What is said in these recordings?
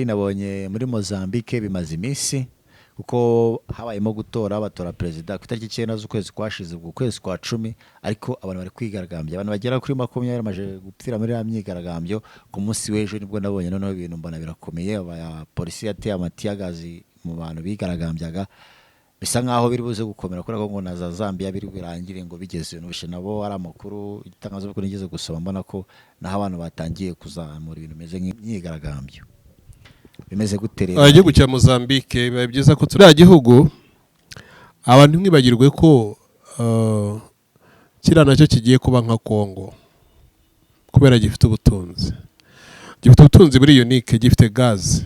Nabonye muri Mozambiqwe bimaze iminsi kuko habayemo batora president ku itariki 9 z'ukwezi kwashize ubwo kwezi kwa 10 ariko abantu bari kwigaragambya abantu bagera kuri 20 bamaje gupfira muri ya myigaragambyo ku munsi w'ejo nibwo nabonye noneho ibintu mbona birakomeye aba polisi yateye amatiyagazi mu bantu bigaragambyaga bisa nkaho biri buze gukomera kuri ngo na za Zambia biri birangire ngo bigeze n'ubushe nabo ari amakuru itangazo bwo nigeze gusoma mbona ko naho abantu batangiye kuzamura ibintu meze nk'imyigaragambyo bimeze guterera igihugu cya Mozambique biba byiza ko turi igihugu abantu mwibagirwe ko kira nacyo kigiye kuba nka Kongo kubera gifite ubutunzi buri unique gifite gaz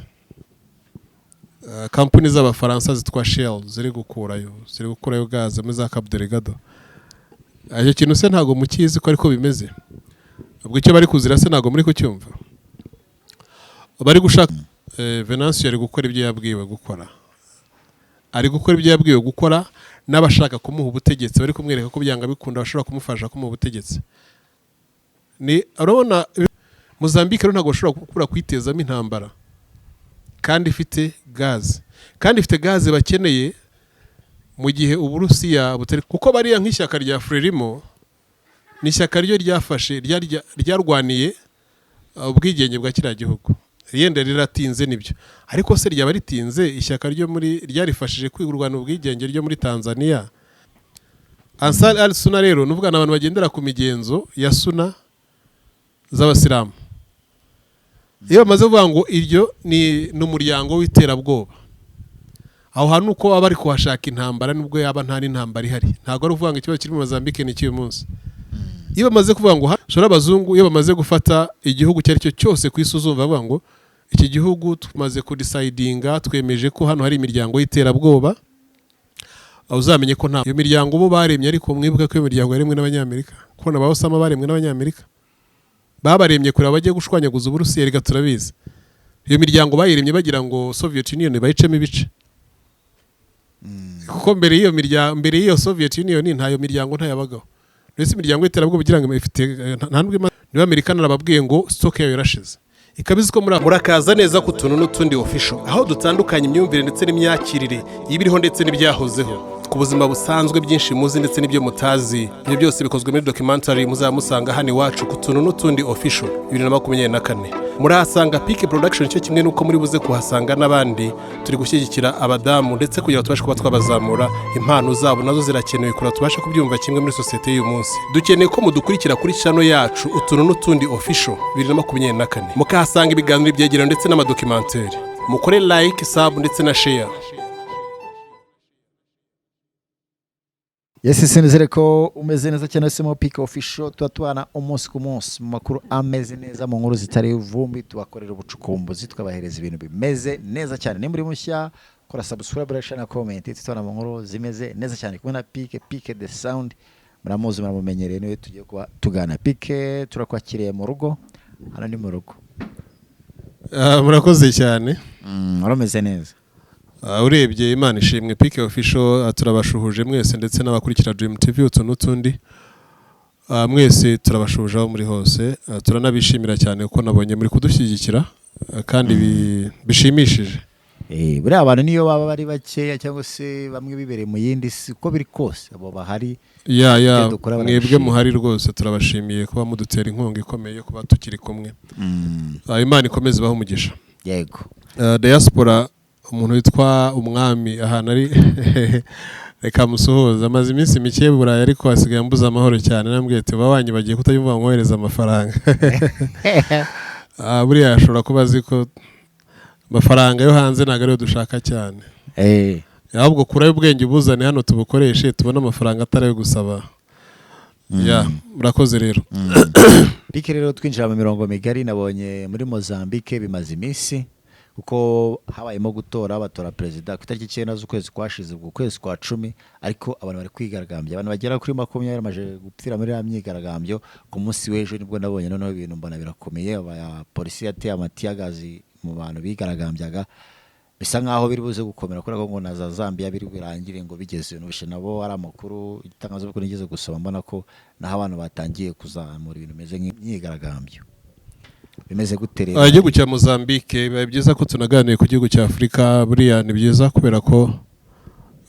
kampani z'abafaransa zitwa Shell ziri gukurayo gaz muri za Cabo Delgado aje kintu se ntago mukizi ko ariko bimeze ubwo icyo bari kuzira se ntago muri kucyumva bari gushaka Venancio ari gukora ibyo yabwiwe gukora n'abashaka kumuha ubutegetsi bari kumwereka ko byanga bikunda bashobora kumufasha kumuha ubutegetsi ni arabona Mozambique rero ntago bashobora gukura kwitezamo intambara kandi ifite gaz bakeneye mu gihe Uburusiya butari kuko bariya nk'ishyaka rya Frelimo ni ishyaka ryo ryafashe ryarwaniye ubwigenge bwa kiriya gihugu yenda riratinze nibyo ariko se ryaba ritinze ishyaka ryo muri ryarifashije kwigurwana ubwigenge ryo muri Tanzania Ansar al-Sunna rero nuvugana abantu bagendera ku migenzo ya Sunna z'abasilamu iyo bamaze kuvuga ngo iryo ni n'umuryango w'iterabwoba aho hantu uko aba ari kuhashaka intambara nubwo yaba nta n'intambara ihari ntago ari uvuga ngo ikibazo kiri mu Mozambique ni cy'uyu munsi iyo bamaze kuvuga ngo shora abazungu iyo bamaze gufata igihugu cyari cyo cyose kwisuzumva bavuga ngo iki gihugu tumaze kudecidinga twemeje ko hano hari imiryango y'iterabwoba uzamenye ko nta iyo miryango bo baremye ariko mwibuka ko iyo miryango yaremwe n'abanyamerika ko na ba Osama baremwe n'abanyamerika babaremye kuri abagiye gushwanyaguza Uburusiya rega turabizi iyo miryango bayiremye bagira ngo Soviet Union bayicemo ibice kuko mbere y'iyo Soviet Union ntayo miryango ntayabagaho nese imiryango y'iterabwoba kugira ngo ifite ntandwe niba Amerika narababwiye ngo stock yayo yarashize ikabizi ko murakaza neza ku tuntu n'utundi official aho dutandukanye imyumvire ndetse n'imyakirire ibiriho ndetse n'ibyahozeho ku buzima busanzwe byinshi muzi ndetse n'ibyo mutazi ibyo byose bikozwe muri documentary muzamusanga hano iwacu ku tuntu n'utundi official 2024 murahasanga Peak Production cyo kimwe nuko muri buze kuhasanga n'abandi turi gushyigikira abadamu ndetse kugira tubashe kuba twabazamura impano zabo nazo zirakenewe kura tubashe kubyumva kimwe muri societe y'uyu munsi dukeneye ko mudukurikira kuri channel yacu utuntu n'utundi official 2024 mukahasanga ibiganiro byegera ndetse n'amadocumentary mukore like sub ndetse na share. Yes, sinizere ko umeze neza cyane se mu Peak Official tubatwana umunsi ku munsi mu makuru ameze neza mu nkuru zitari uvumbi tubakorera ubucukumbuzi tukabahereza ibintu bimeze neza cyane ni muri mushya kora subscribe na comment tutwana mu nkuru zimeze neza cyane kumwe na Peak the sound muramuzi muramumenyereye niwe tugiye kuba tugana Peak turakwakiriye mu rugo hano ni mu rugo murakoze cyane muromeze neza urebye Imana ishimwe Peak Official turabashuhuje mwese ndetse n'abakurikira Dream TV n'utundi mwese turabashuhuje aho muri hose turanabishimira cyane uko nabonye muri kudushyigikira kandi bishimishije buri abantu niyo baba bari bakeya cyangwa se bamwe bibereye mu yindi si uko biri kose abo bahari mwebwe muhari rwose turabashimiye kuba mudutera inkunga ikomeye yo kuba tukiri kumwe Imana ikomeze baho umugisha yego diaspora umuntu witwa umwami ahantu ari reka musuhuza amaze iminsi mike burayi ariko asigaye mbuza amahoro cyane nambwiye ati babanyi bagiye kutayumva ngohereza amafaranga buriya yashobora kuba azi ko amafaranga yo hanze ntabwo ariyo dushaka cyane ahubwo kurayo ubwenge ubuzane hano tubukoreshe tubone amafaranga atari gusaba murakoze rero Peak rero twinjira mu mirongo migari nabonye muri Mozambique bimaze iminsi kuko habayemo batora president ku itariki 9 z'ukwezi kwashize ubwo kwezi kwa 10 ariko abantu bari kwigaragambya abantu bagera kuri 20 bamaje gupfira muri ya myigaragambyo ku munsi w'ejo nibwo nabonye noneho ibintu mbona birakomeye aba polisi yateye amatiyagazi mu bantu bigaragambyaga bisa nkaho biri buze gukomera kuri ngo na za Zambia biri birangire ngo bigeze n'ubushe nabo ari amakuru itangazo bwo nigeze gusoma mbona ko naho abantu batangiye kuzamura ibintu meze nk'imyigaragambyo bimeze guterera igihugu cya Mozambique biba byiza ko tunaganiye ku gihugu cya Afrika buriya ni byiza kubera ko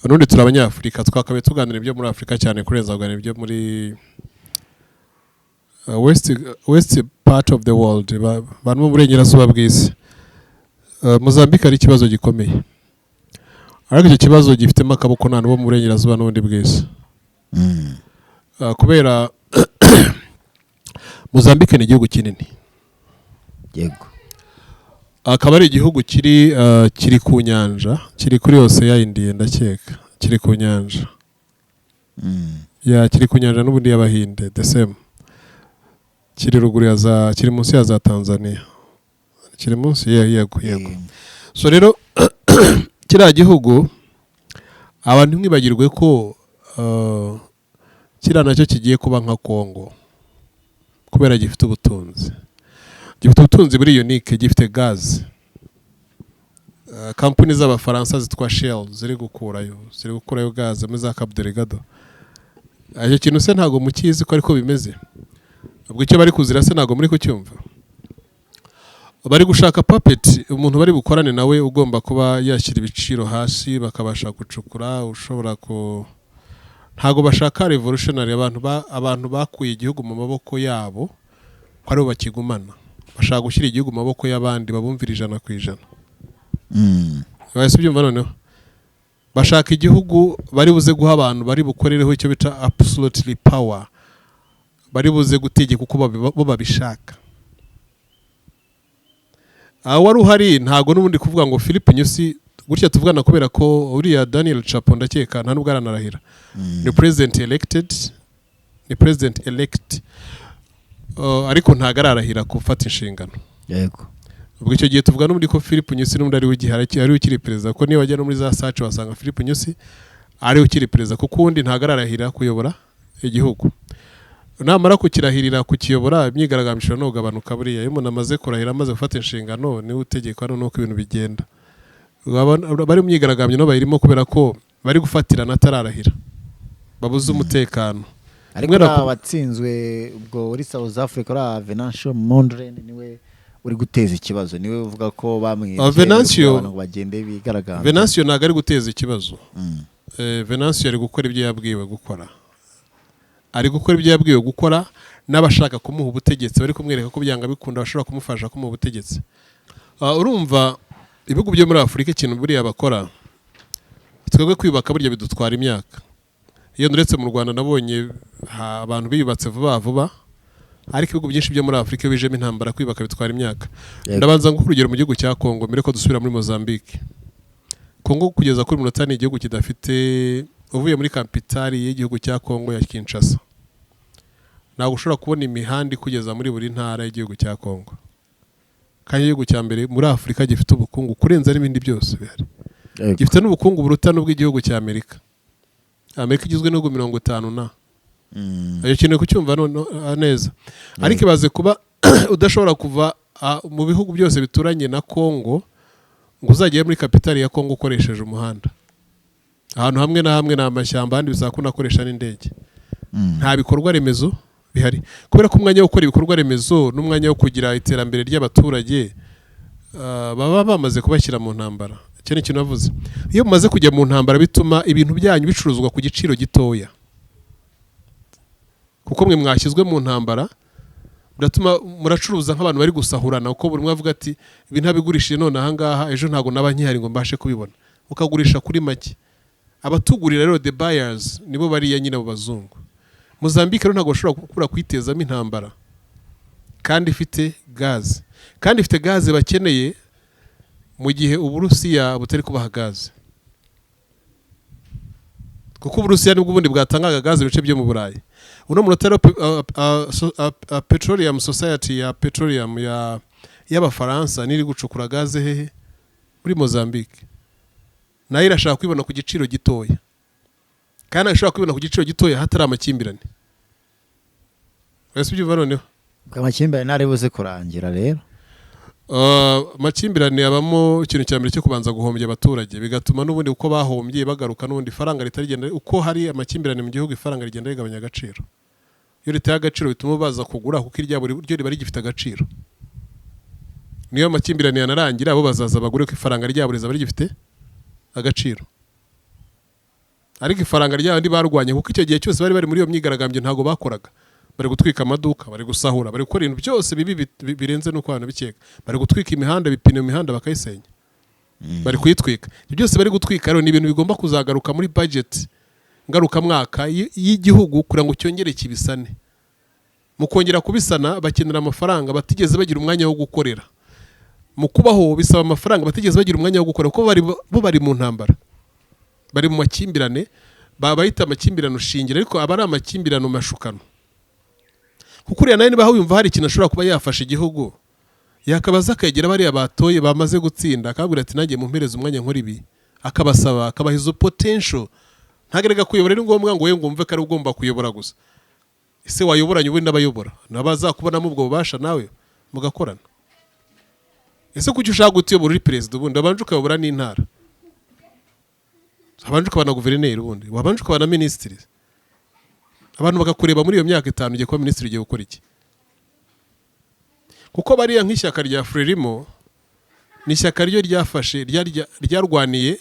nundi turi abanyafrika twakabaye tuganira ibyo muri Afrika cyane kurenza kuganira ibyo muri west part of the world bantu mu burengerazuba bw'isi. Mozambique ari ikibazo gikomeye ariko icyo kibazo gifitemo akaboko nta n'uwo mu burengerazuba n'ubundi bw'isi kubera Mozambique ni igihugu kinini yego akaba ari igihugu kiri ku nyanja kiri kuri Ocean Indian ndakeka kiri ku nyanja kiri ku nyanja n'ubundi y'Abahinde the same kiri ruguru kiri munsi ya za Tanzania kiri munsi yego so rero kiriya gihugu abantu mwibagirwe ko kiriya nacyo kigiye kuba nka Congo kubera gifite ubutunzi buri unique gifite gaz kampani z'Abafaransa zitwa Shell ziri gukurayo gaz muri za Cabo Delgado. Icyo kintu se ntago mukizi ko ariko bimeze ubwo icyo bari kuzira se ntago muri kucyumva bari gushaka puppet umuntu bari bukorane nawe ugomba kuba yashyira ibiciro hasi bakabasha gucukura ushobora ko ntago bashaka revolutionary abantu bakuye igihugu mu maboko yabo ko ari bakigumana bashaka gushyira igihugu mu maboko y'abandi babumvira 100%. Wese byumva noneho bashaka igihugu bari buze guha abantu bari bukorereho icyo bita absolutely power bari buze gutegeka uko bo babishaka. Wari uhari ntago n'ubundi kuvuga ngo Philippe Nyusi gutya tuvugana kubera ko uriya Daniel Chapo ndakeka nta nubwo aranarahira ni president elect ariko ntago ararahira gufata inshingano yego ubwo icyo gihe tuvuga n'ubundi ko Philippe Nyusi n'ubundi ari w'igihara ari ukiri perezida ko niba wajya no muri za search wasanga Philippe Nyusi ari ukiri perezida kuko undi ntago ararahira kuyobora igihugu namara kukirahirira kukiyobora imyigaragambyo no gabanuka buriya iyo umuntu amaze kurahira amaze gufata inshingano ni utegeka no uko ibintu bigenda bari imyigaragambyo no bayirimo kubera ko bari gufatirana atararahira babuze umutekano ariko abatsinzwe ubwo uri South Africa ra Venancio Mondlane niwe uri guteza ikibazo niwe uvuga ko bamwiye Venancio bagende bigaragambye Venancio naga ari guteza ikibazo Venancio ari gukora ibyo yabwiwe gukora n'abashaka kumuha ubutegetsi bari kumwereka ko byanga bikunda bashobora kumufasha kumuha ubutegetsi. Urumva ibihugu byo muri Afrika ikintu buriya bakora twebwe kwibaka burya bidutwara imyaka iyo nduretse mu Rwanda nabonye abantu biyubatse vuba ariko ibihugu byinshi byo muri Afrika bijemo intambara kwibaka bitwara imyaka. Ndabanza ngo urugero mu gihugu cya Congo mbere ko dusubira muri Mozambique. Congo kugeza kuri munota ni igihugu kidafite uvuye muri kapitali y'igihugu cya Congo ya Kinshasa ntabwo ushobora kubona imihanda kugeza muri buri ntara y'igihugu cya Congo kandi igihugu cya mbere muri Afrika gifite ubukungu kurenza n'ibindi byose bihari gifite n'ubukungu buruta n'ubw'igihugu cya Amerika igizwe n'ibihugu 50 na ayo kintu kucyumva neza ariko ibaze kuba udashobora kuva mu bihugu byose bituranye na Congo ngo uzagiye muri kapitali ya Congo ukoresheje umuhanda ahantu hamwe na hamwe na amashyamba handi bizakuna akoresha n'indege nta bikorwa remezo bihari kubera ko umwanya wo gukora ibikorwa remezo n'umwanya wo kugira iterambere ry'abaturage baba bamaze kubashyira mu ntambara. Icyo ni kintu navuze iyo mumaze kujya mu ntambara bituma ibintu byanyu bicuruzwa ku giciro gitoya kuko mwe mwashyizwe mu ntambara biratuma muracuruza nk'abantu bari gusahurana uko buri umwe avuga ati ibi ntabigurishije none ahangaha ejo ntago nabankihari ngo mbashe kubibona ukagurisha kuri make abatugurira rero the buyers nibo bariya nyine abo bazungu. Mozambique rero ntago bashobora gukura kwitezamo intambara kandi ifite gaz bakeneye mu gihe Uburusiya butari kubaha gaz kuko Uburusiya nibwo ubundi bwatangaga gaz bice byo mu Burayi. Uno munotero Petroleum Society ya Petroleum y'Abafaransa niri gucukura gaz hehe muri Mozambique nayo irashaka kwibona ku giciro gitoya kandi ashobora kwibona ku giciro gitoya hatari amakimbirane. Wese byumva noneho amakimbirane naribuze kurangira rero amakimbirane abamo ikintu cya mbere cyo kubanza guhombya abaturage bigatuma n'ubundi uko bahombye bagaruka n'ubundi faranga ritarigenda uko hari amakimbirane mu gihugu ifaranga rigenda rigabanya agaciro iyo ritaye agaciro bituma baza kugura kuko iryabo ryo riba rigifite agaciro niyo amakimbirane yanarangira abo bazaza bagure ko ifaranga ryabo rizaba rigifite agaciro. Ariko ifaranga ry'abandi barwanye kuko icyo gihe cyose bari bari muri iyo myigaragambyo ntago bakoraga, bari gutwika amaduka, bari gusahura, bari gukora ibintu byose bibi birenze no kwana bikeka, bari gutwika imihanda, bipine imihanda bakayisenya, bari kuyitwika. Ibyo byose bari gutwika rero ni ibintu bigomba kuzagaruka muri budget ngaruka mwaka y'igihugu kugira ngo cyongere kibisane. Mu kongera kubisana bakenera amafaranga batigeze bagira umwanya wo gukorera. Mu kubaho bisaba amafaranga batigeze bagira umwanya wo gukora kuko bari mu ntambara, bari mu makimbirane, babayita amakimbirane ushingira, ariko aba ari amakimbirane mashukano. Kuko uriya nawe niba yumva hari ikintu ashobora kuba yafasha igihugu, yakabaza akegera bariya batoye bamaze gutsinda akabwira ati nanjye mumpereze umwanya nkora ibi, akabasaba akabaha izo potential. Ntagerega kuyobora ari ngombwa ngo we ngumve ko ari ugomba kuyobora gusa. Ese wayoboranye ubundi n'abayobora nabazakubonamo ubwo bubasha nawe mugakorana. Ese kuki ushaka gutiyobora uri president ubundi abanje ukayobora n'intara, abanje ukabana guverineri, ubundi wabanje ukabana ministry, abantu bagakureba muri iyo myaka 5 ugiye kuba ministry ugiye gukora iki? Kuko bariya nk'ishyaka rya Frelimo ni ishyaka ryo ryafashe ryarwaniye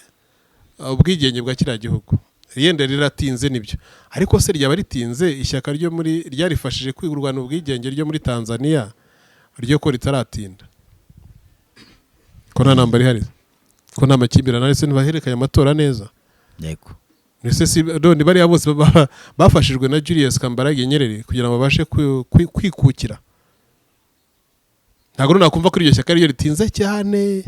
ubwigenge bwa kiriya gihugu. Yenda riratinze nibyo, ariko se ryaba ritinze ishyaka ryo muri ryarifashije kwigurwana ubwigenge ryo muri Tanzania ryo ko ritaratinda, ko nta nambari hari, ko nta makimbirane ariko ntibaherekanye amatora neza. Yego. Nese si none bari bose bafashijwe na Julius Kambarage Nyerere kugira ngo babashe kwikukira. Ntabwo nakumva kuri iryo shyaka ryo ritinze cyane.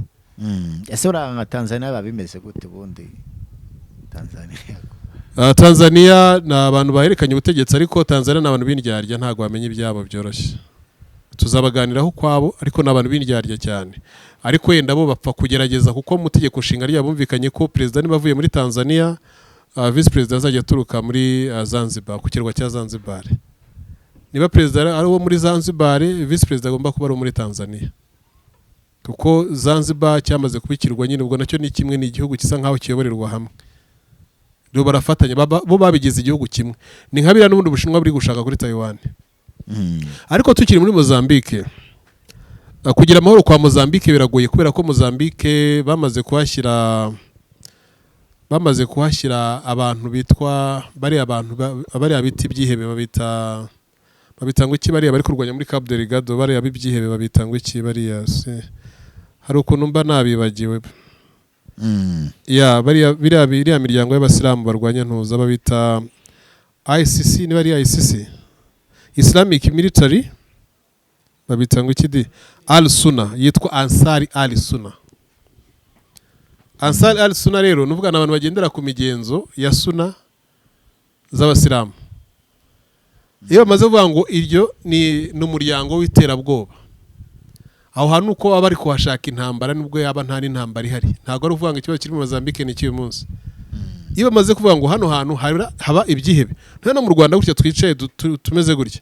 Ese uranga Tanzania babimeze gute bundi? Tanzania na abantu baherekanye ubutegetsi, ariko Tanzania na abantu b'indyarya ntabwo bamenye ibyabo byoroshye. Tuzabaganiraho kwabo, ariko nabantu b'indyarya cyane. Ariko yenda bo bapfa kugerageza kuko mu tegeko nshinga ryabumvikanye ko president nibavuye muri Tanzania, vice president azajya turuka muri Zanzibar, ku kirwa cya Zanzibar. Niba president ari wo muri Zanzibar, vice president agomba kuba ari muri Tanzania. Kuko Zanzibar cyamaze kubikirwa nyine, ubwo nacyo ni kimwe, ni igihugu kisa nkaho kiyoborerwa hamwe. Rero barafatanya bo babigize igihugu kimwe. Ni nkabira n'ubundi Bushinwa buri gushaka kuri Taiwan. Ariko tukiri muri Mozambique, kugira amahoro kwa Mozambique biragoye kubera ko Mozambique bamaze kuhashyira abantu bitwa bari abantu bari abiti byihebe babita ngo iki bari bari kurwanya muri Cabo Delgado, bari abibyihebe babita ngo iki bari se hari ukuntu mba nabibagiwe. Biriya miryango y'abasilamu barwanya ntuza babita ICC, ni bari ICC, Islamic Military, babita ngo iki Al-Sunna, yitwa Ansari Al-Sunna. Ansari Al-Sunna rero nuvuga n'abantu bagendera ku migenzo ya Sunna z'abasilamu. Iyo bamaze kuvuga ngo iryo ni umuryango w'iterabwoba, aho hantu uko baba bari kuhashaka intambara nubwo yaba nta n'intambara ihari. Ntabwo ari uvuga ngo ikibazo kiri mu Mozambique ni cy'uyu munsi. Iyo bamaze kuvuga ngo hano hantu haba ibyihebe, no mu Rwanda gutya twicaye tumeze gutya,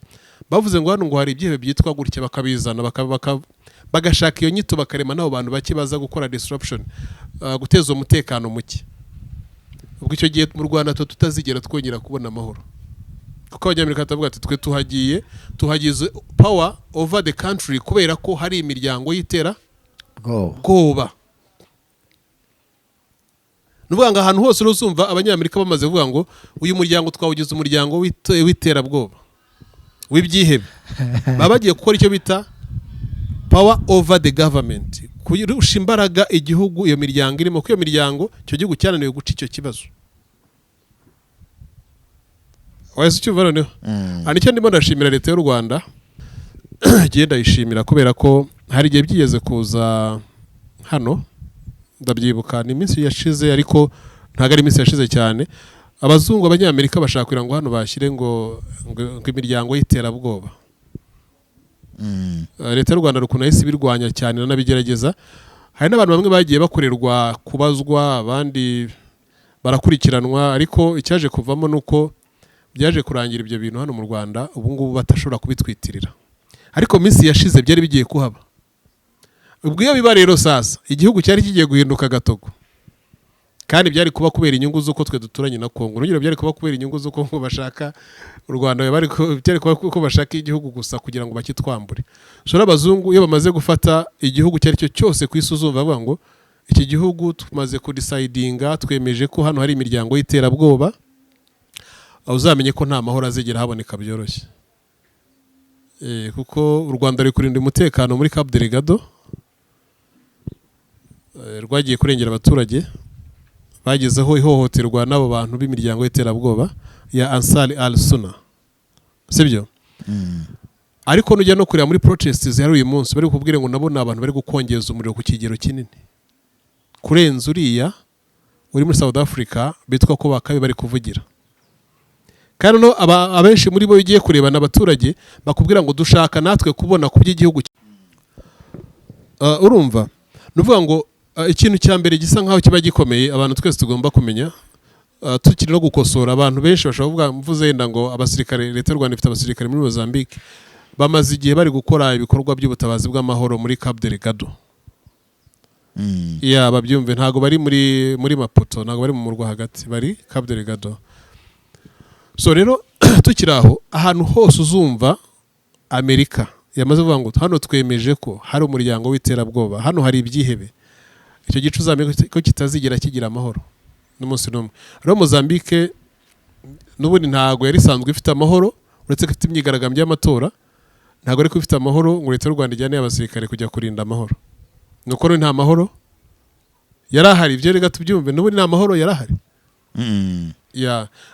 bavuze ngo hano ngo hari ibyihebe byitwa gutya, bakabizana bagashaka iyo nyito bakarema n'abo bantu bake baza gukora disruption, guteza umutekano muke. Ubwo icyo gihe mu Rwanda tutazigera twongera kubona amahoro, kuko abanyamerika batavuga ati twe tuhagize power over the country kubera ko hari imiryango yitera bwoba. Nuvuga ngo ahantu hose uruzumva abanyamerika bamaze kuvuga ngo uyu muryango twawugize umuryango w'iterabwoba w'ibyihebe, baba bagiye gukora icyo bita power over the government, kurusha imbaraga igihugu iyo miryango irimo, ko iyo miryango icyo gihugu cyananiwe guca icyo kibazo. Wese cyumva noneho. Anicyo ndimo ndashimira leta y'u Rwanda, genda yishimira kubera ko hari igihe byigeze kuza hano, ndabyibuka ni iminsi yashize, ariko ntago ari iminsi yashize cyane, abazungu abanyamerika bashaka kugira ngo hano bashyire ngo imiryango y'iterabwoba. Leta y'u Rwanda rukuntu yahise birwanya cyane n'abigerageza. Hari n'abantu bamwe bagiye bakorerwa kubazwa, abandi barakurikiranwa, ariko icyaje kuvamo nuko byaje kurangira ibyo bintu hano mu Rwanda ubu ngubu batashobora kubitwitirira. Ariko minsi yashize byari bigiye kuhaba. Ubwo iyo biba rero sasa igihugu cyari kigiye guhinduka gatogo, kandi byari kuba kubera inyungu z'uko twe duturanye na Kongo. Urugero byari kuba kubera inyungu z'uko ngo bashaka u Rwanda, byari kuba ko bashaka igihugu gusa kugira ngo bakitwambure. So n'abazungu iyo bamaze gufata igihugu cyari cyo cyose ku isi uzumva bavuga ngo iki gihugu tumaze kudecidinga, twemeje ko hano hari imiryango y'iterabwoba, uzamenye ko nta mahoro azigera haboneka byoroshye. Kuko u Rwanda ruri kurinda umutekano muri Cabo Delgado, rwagiye kurengera abaturage bagezeho ihohoterwa n'abo bantu b'imiryango y'iterabwoba ya Ansari al-Sunna, sibyo? Ariko nujya no kureba muri protests zihari uyu munsi, bari kubwira ngo nabo n'abantu bari gukongeza umuriro ku kigero kinini kurenza uriya uri muri South Africa bitwa ko bakabe bari kuvugira. Kandi no abenshi muri bo ugiye kureba n'abaturage bakubwira ngo dushaka natwe kubona ku by'igihugu. Urumva nuvuga ngo ikintu cya mbere gisa nkaho kiba gikomeye abantu twese tugomba kumenya, tukiri no gukosora. Abantu benshi bashobora kuvuga mvuze yenda ngo abasirikare, leta y'u Rwanda ifite abasirikare muri Mozambique bamaze igihe bari gukora ibikorwa by'ubutabazi bw'amahoro muri Cabo Delgado. Babyumve ntago bari muri Maputo, ntago bari mu murwa hagati, bari Cabo Delgado. So rero tukiri aho, ahantu hose uzumva Amerika yamaze kuvuga ngo hano twemeje ko hari umuryango w'iterabwoba, hano hari ibyihebe, icyo gice uzamenye ko kitazigera kigira amahoro n'umunsi n'umwe. Rero Mozambique n'ubundi ntago yari isanzwe ifite amahoro, uretse ko ifite imyigaragambyo y'amatora, ntago ari ko ifite amahoro ngo leta y'u Rwanda ijyane abasirikare kujya kurinda amahoro. Nuko nta mahoro yarahari, ibyo rega tubyumve, n'ubundi nta mahoro yarahari.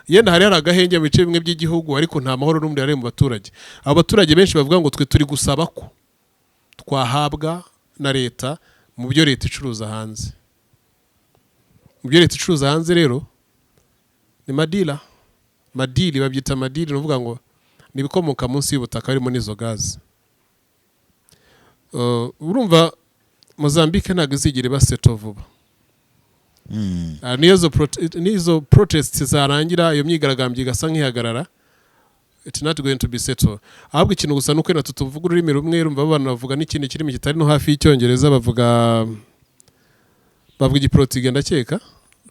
Yenda hari agahenge mu bice bimwe by'igihugu, ariko nta mahoro n'umwe yari mu baturage. Abo baturage benshi bavuga ngo twe turi gusaba ko twahabwa na leta mu byo leta icuruza hanze. Mu byo leta icuruza hanze rero ni madili babyita madili, nuvuga ngo ni ibikomoka munsi y'ubutaka harimo n'izo gazi. Urumva Mozambique ntabwo izigera baseto vuba. Nizo protests zarangira, iyo myigaragambyo igasa nk'ihagarara, it's not going to be settled. Ahubwo ikintu gusa nuko na tuvuga ururimi rumwe, rumva abantu bavuga n'ikindi kirimi kitari no hafi y'Icyongereza, bavuga igiportugize ndakeka,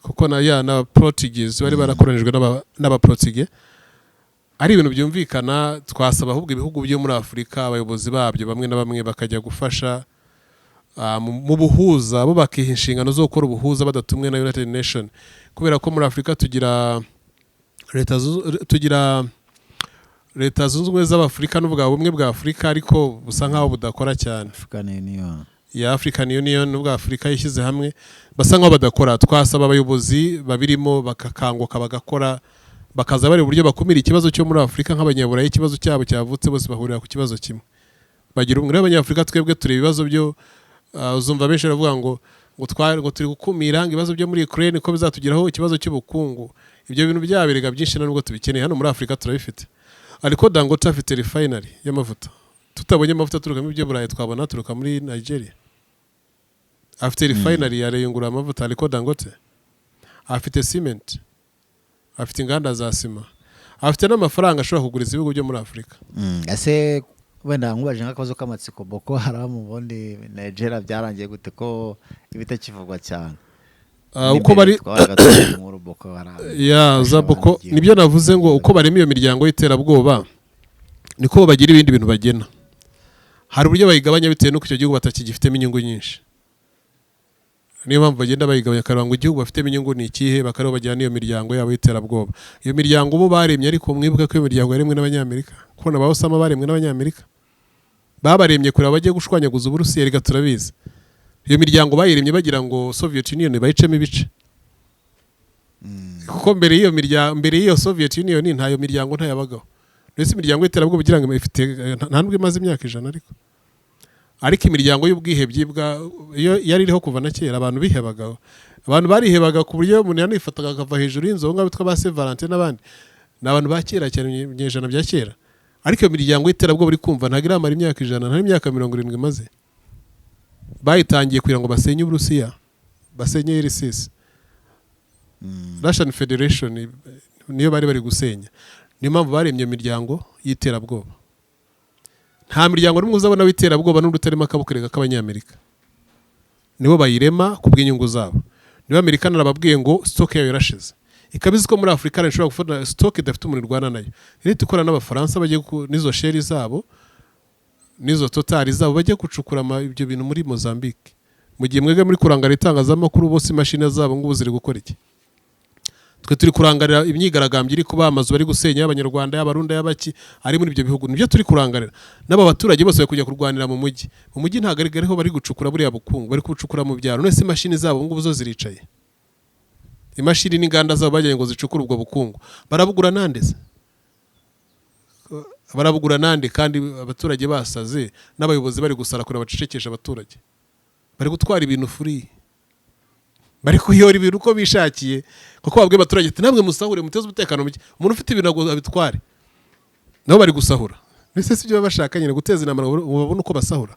kuko na Portuguese bari barakoranijwe n'abaportugize. Ari ibintu byumvikana. Twasaba ahubwo ibihugu byo muri Afurika, abayobozi babyo bamwe na bamwe bakajya gufasha mu buhuza, bo bakiha inshingano zo gukora ubuhuza badatumwe na United Nation, kubera ko muri Afurika tugira leta zunze ubumwe z'Abafurika n'uvuga ubumwe bwa Afurika, ariko busa nkaho budakora cyane. African Union n'ubwa Afurika yishyize hamwe basa nkaho badakora. Twasaba abayobozi babirimo bakakanguka bagakora, bakaza bari uburyo bakumira ikibazo cyo muri Afurika nk'abanyaburayi, ikibazo cyabo cyavutse bose bahurira ku kibazo kimwe, bagira umwe. Abanyafurika twebwe tureba ibibazo byo uzumva benshi baravuga ngo turi gukumira ibibazo byo muri Ukraine ko bizatugeraho ikibazo cy'ubukungu. Ibyo bintu byabirega byinshi nubwo tubikeneye hano muri Afurika turabifite. Ariko Dangote afite refinery y'amavuta, tutabonye amavuta turuka mu byo Burayi twabona turuka muri Nigeria. Afite refinery yareyungura amavuta. Ariko Dangote afite cement, afite inganda za sima, afite n'amafaranga ashobora kuguriza ibihugu byo muri Afurika. Ese wenda nkubaje nk'akabazo k'amatsiko, Boko Haram ubundi Nigeria byarangiye gute ko ibitakivugwa cyane? Uko bari za Boko, nibyo navuze ngo uko barema iyo miryango y'iterabwoba niko bagira ibindi bintu bagena. Hari uburyo bayigabanya bitewe n'uko icyo gihugu batakigifitemo inyungu nyinshi. Niyo mpamvu bagenda bayigabanya, akaranga igihugu bafitemo inyungu ni ikihe, bakariho bajyana iyo miryango yabo y'iterabwoba. Iyo miryango bo baremye, ariko mwibuke ko iyo miryango yaremwe n'Abanyamerika, kuko na ba Osama baremwe n'Abanyamerika. Babaremye kureba bagiye gushwanyaguza Uburusiya, rega turabizi. Iyo miryango bayiremye bagira ngo Soviet Union bayicemo ibice. Kuko mbere y'iyo Soviet Union ntayo miryango ntayabagaho. Ndetse imiryango y'iterabwoba kugira ngo ifite ntabwo imaze imyaka 100 ariko imiryango y'ubwihebyi yari iriho kuva na kera. Abantu bihebagaho, abantu barihebaga ku buryo umuntu yanifataga akava hejuru y'inzu ngo bitwa ba Saint Valentin n'abandi. N'abantu ba kera cyane mu ijana bya kera. Ariko iyo miryango y'iterabwoba uri kumva ntagira amara imyaka 100, nta imyaka 70 imaze. Bayitangiye kugira ngo basenye Uburusiya, basenye RSS, Russian Federation, niyo bari gusenya. Niyo mpamvu baremye imiryango y'iterabwoba. Nta miryango n'umwe uzabona w'iterabwoba n'undi utarimo akabukorega k'Abanyamerika. Nibo bayirema ku bw'inyungu zabo. niba Amerika narababwiye ngo stock yayo yarashize ikabizi ko muri Afrika nshobora gufata stock idafite umuntu irwana nayo leta ikora n'abafaransa bagiye nizo sheri zabo nizo totali zabo bagiye gucukura ibyo bintu muri Mozambique mu gihe mwege muri kurangara itangazamakuru bose imashini zabo ngo ziri gukora iki twe turi kurangarira imyigaragambyo iri kuba amazu bari gusenya y'abanyarwanda y'abarundi y'abaki ari muri ibyo bihugu nibyo turi kurangarira n'aba baturage bose bari kujya kurwanira mu mujyi ntagarigariho bari gucukura buriya bukungu bari kubucukura mu byaro none se imashini zabo ngo zo ziricaye imashini n'inganda zabo bajyanye ngo zicukure ubwo bukungu barabugura nandeze barabugura nande kandi abaturage basaze n'abayobozi bari gusara kure bacecekesha abaturage bari gutwara ibintu free bari kuyora ibintu uko bishakiye kuko babwiye abaturage ati namwe musahure muteze umutekano muke umuntu ufite ibintu ngo abitware nabo bari gusahura nese sibyo bashaka nyine guteza inama babone uko basahura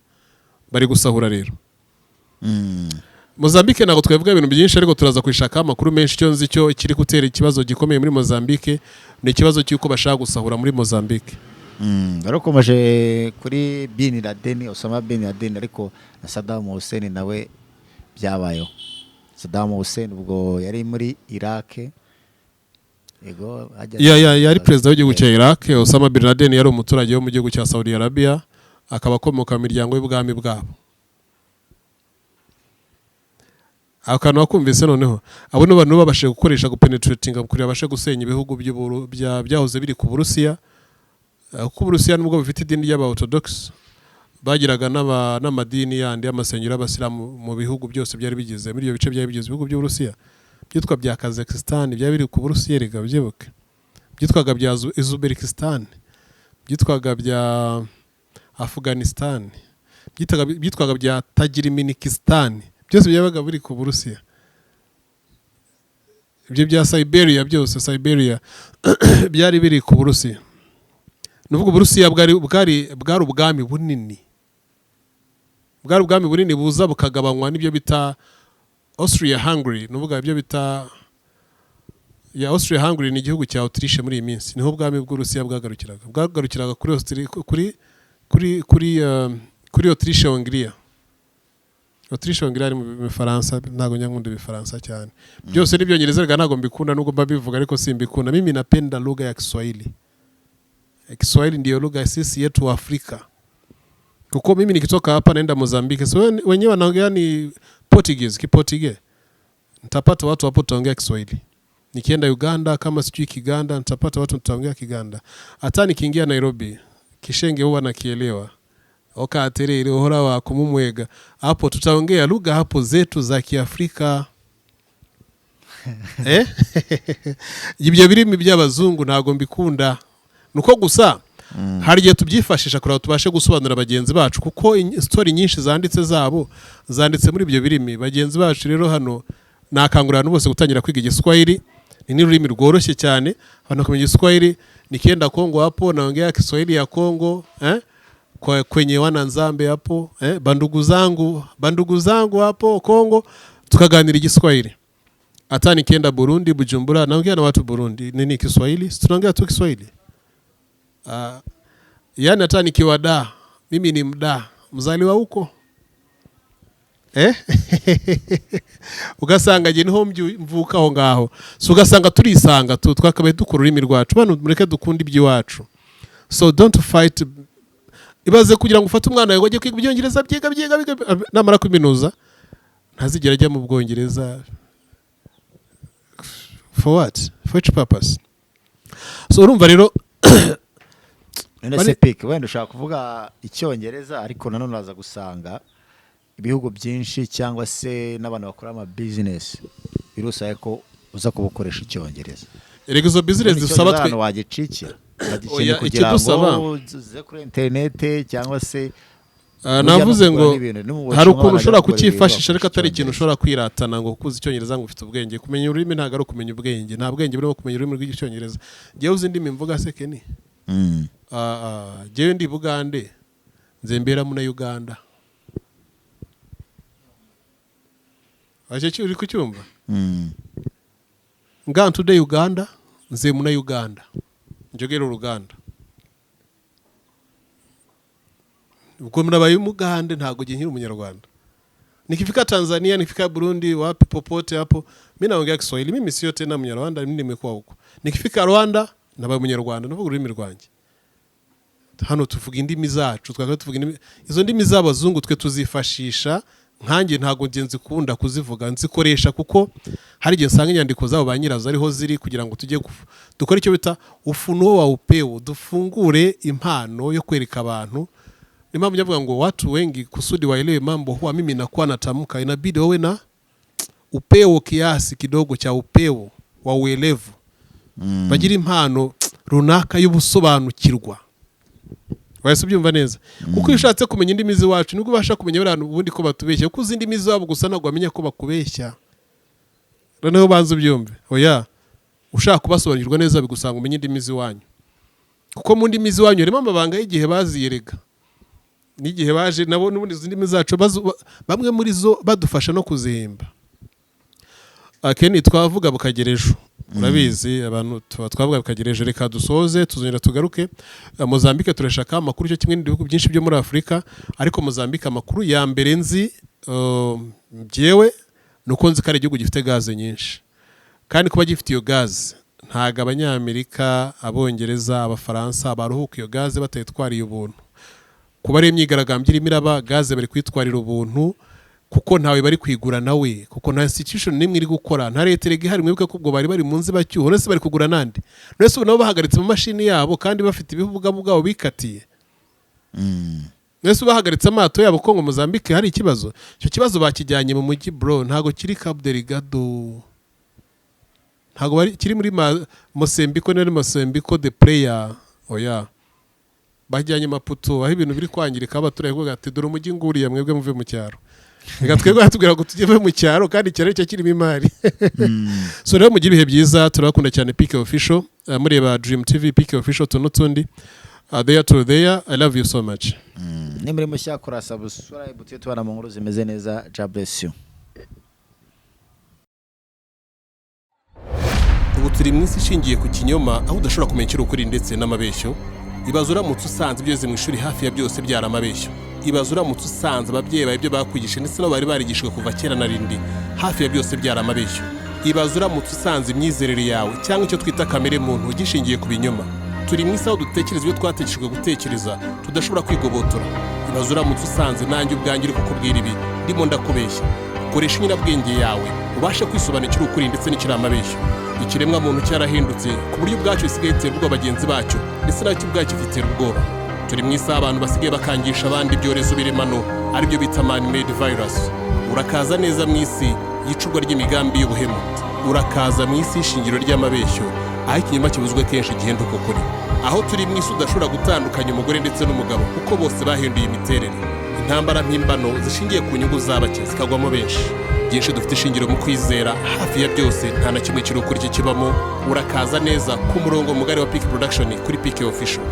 bari gusahura rero Mozambique nago twavuga ibintu byinshi ariko turaza kwishaka amakuru menshi cyo nzi cyo kiri gutera ikibazo gikomeye muri Mozambique ni ikibazo cy'uko bashaka gusahura muri Mozambique barokomeje kuri Bin Laden Osama Bin Laden ariko na Saddam Hussein nawe byabayeho Saddam Hussein ubwo yari muri Iraq yego yari president w'igihugu cya Iraq Osama Bin Laden yari umuturage wo mu gihugu cya Saudi Arabia akaba akomoka mu miryango y'ubwami bwabo akantu wakumvise noneho abo no bantu babashe gukoresha gupenetrating kuri abashe gusenya ibihugu byahoze biri ku Burusiya ku Burusiya nubwo bifite idini y'aba-Orthodox bagiraga n'amadini yandi y'amasengero y'abasilamu mu bihugu byose byari bigize muri ibyo bice byari bigize ibihugu by'Uburusiya byitwa bya Kazakhstan byari biri ku Burusiya rega byibuke byitwaga bya Uzbekistan byitwaga bya Afghanistan byitwaga bya Tajikistan byose byabaga biri ku Burusiya ibyo bya Siberia byose Siberia byari biri ku Burusiya nuvuga Burusiya bwari ubwami bunini buza bukagabanywa n'ibyo bita Austria Hungary nuvuga ibyo bita ya Austria Hungary ni igihugu cya Autriche muri iyi minsi niho ubwami bw'Urusiya bwagarukiraga kuri Autriche Hongria Autriche Hongria ari mu Faransa ntago nyankunda bifaransa cyane byose n'ibyongereza ntago mbikunda nubwo mbabivuga ariko simbikunda mimi napenda lugha ya Kiswahili Kiswahili ndio lugha sisi yetu wa Afrika. Kuko mimi nikitoka hapa naenda Mozambique. So wenyewe wanaongea ni Kiportuguese. Nitapata watu hapo wataongea Kiswahili. Nikienda Uganda kama sijui Kiganda nitapata watu wataongea Kiganda. Hata nikiingia Nairobi Kishenge huwa nakielewa. Oka atere ile uhora wa kumumwega. Hapo tutaongea lugha hapo zetu za Kiafrika. Ibyo birimi by'abazungu ntago mbikunda. Nuko gusa hari gihe tubyifashisha kuri tubashe gusobanura bagenzi bacu kuko story nyinshi zanditse muri ibyo birimi bagenzi bacu rero hano nakangurira bose gutangira kwiga Igiswahili ni ururimi rworoshye cyane hano kumenya Igiswahili nikienda Kongo hapo naongea Kiswahili ya Kongo kwenye wananzambe hapo bandugu zangu hapo Kongo tukaganira Igiswahili hata nikienda Burundi Bujumbura naongea na watu Burundi nini Kiswahili tunaongea tu Kiswahili yani hata nikiwa da mimi ni mda mzaliwa huko ugasanga je niho mvuka aho ngaho so ugasanga turisanga twakabaye dukora ururimi rwacu bano mureke dukunda iby'iwacu so don't fight ibaze kugira ngo ufate umwana wawe kwiga ibyongereza byiga namara kuminuza ntazigera ajya mu Bwongereza for what for which purpose so urumva rero none pick wenda ushaka kuvuga icyongereza ariko nanone uraza gusanga ibihugu byinshi cyangwa se n'abantu bakora ama business birusaye ko uza kubukoresha icyongereza erega izo business zisaba twe wagicikira kugira ngo uze kuri internet cyangwa se navuze ngo hari ukuntu ushobora kucyifashisha ariko atari ikintu ushobora kwiratana ngo kuzi icyongereza ngo ufite ubwenge kumenya ururimi ntago ari kumenya ubwenge nta bwenge burimo kumenya ururimi rw'icyongereza giye uzi ndimi mvuga sekeni jewe ndi Bugande nzembera mu na Uganda aje uri kucyumva ngantude Uganda nze mu na Uganda njogera uruganda ubwo murabaye umugande ntago gihe nkiri umunyarwanda nikifika Tanzania, nikifika Burundi, wapi popote hapo, mimi naongea Kiswahili. Mimi sio tena Mnyarwanda, mimi nimekuwa huko. Nikifika Rwanda nabaye Munyarwanda, navuga ururimi rwanjye. Hano tuvuga indimi zacu, twaka tuvuga indimi izo ndimi z'abazungu twe tuzifashisha. Nkanjye ntago ngenzi kunda kuzivuga, nzikoresha kuko hari igihe nsanga inyandiko zabo banyirazo ariho ziri kugira ngo tujye dukora icyo bita ufunuo wa upeo, dufungure impano yo kwereka abantu. Ni mambo nyavuga ngo watu wengi kusudi waelewe mambo huwa mimi nakuwa natamka, inabidi wawe na upeo kiasi kidogo cha upeo wa uelevu. Bagira impano runaka y'ubusobanukirwa. Wese ubyumva neza. Kuko iyo ushatse kumenya indimi z'iwacu nubwo ubasha kumenya abantu ubundi ko batubeshya, kuko uzi indimi zabo gusa ntabwo wamenya ko bakubeshya. Noneho banze ubyumve. Oya, ushaka kubasobanukirwa neza bigusanga umenye indimi z'iwanyu. Kuko mu ndimi z'iwanyu harimo amabanga y'igihe baziyerega. N'igihe baje nabo n'ubundi indimi zacu bamwe muri zo badufasha no kuzihimba. Akeni twavuga bukagerejo. Murabizi abantu twavuga bukagereje, reka dusoze tuzongera tugaruke. Mozambique turashaka amakuru cyo kimwe n'ibihugu byinshi byo muri Afrika, ariko Mozambique amakuru ya mbere nzi byewe nuko nzi ko ari igihugu gifite gaze nyinshi, kandi kuba gifite iyo gaze ntago Abanyamerika, Abongereza, Abafaransa baruhuka iyo gaze batayitwariye ubuntu. Kuba ari imyigaragambyo irimo iraba, gaze bari kwitwarira ubuntu kuko ntawe bari kwigura nawe, kuko nta institution nimwe iri gukora, nta leta rege hari mwibuke kubwo bari mu nzi bacyuho, nese bari kugura nande, nese ubu nabo bahagaritse mu mashini yabo kandi bafite ibivuga bwabo bikatiye. Nese bahagaritse amato yabo ko ngo Mozambique hari ikibazo, cyo kibazo bakijyanye mu mujyi bro, ntago kiri Cabo Delgado, ntago bari kiri muri Mozambique, nari Mozambique the player. Oya, bajyanye Maputo aho ibintu biri kwangirika, abaturage ngo ati dore umujyi nguriye mwebwe muve mu cyaro. Reka twebwe hatubwira ngo tujye mu cyaro kandi cyaro cyo kirimo imari. So rero mugira ibihe byiza, turabakunda cyane PK Official, mureba Dream TV PK Official tunutundi. There to there, I love you so much. Ni muri mushya kora subscribe tuye tubana mu nkuru zimeze neza. God bless you. Ubu turi mu isi ishingiye ku kinyoma, aho udashobora kumenya ukuri ndetse n'amabeshyo. Ibaze uramutse usanze ibyo mu ishuri hafi ya byose byara amabeshyo. Ibaze uramutse usanze ababyeyi bawe ibyo bakwigisha ndetse no bari barigishijwe kuva kera na rindi hafi ya byose byara amabeshyo. Ibaze uramutse usanze imyizerere yawe cyangwa icyo twita kamere muntu gishingiye ku binyoma. Turi mu isi aho dutekereza ibyo twategeshejwe gutekereza, tudashobora kwigobotora. Ibaze uramutse usanze nanjye ubwanjye uri kukubwira ibi ndimo ndakubeshya. Koresha inyurabwenge yawe ubashe kwisobanukira ukuri ndetse n'ikiri amabeshyo. Ikiremwa muntu cyarahindutse ku buryo bwacyo bisigaye giterwa bagenzi bacu ndetse nacyo ubwacyo gitera ubwoba. Turi mu isi abantu basigaye bakangisha abandi ibyorezo biremano ari byo bita man made virus. Urakaza neza mu isi y'icurwa ry'imigambi y'ubuhemu. Urakaza mu isi y'ishingiro ry'amabeshyo aho ikinyoma kibuzwe kenshi gihinduka ukuri. Aho turi mu isi udashobora gutandukanya umugore ndetse n'umugabo kuko bose bahinduye imiterere. Intambara mpimbano zishingiye ku nyungu z'abake zikagwamo benshi. Byinshi dufite ishingiro mu kwizera, hafi ya byose nta na kimwe kiri ukuri kibamo. Urakaza neza ku murongo mugari wa PK Production kuri PK Official.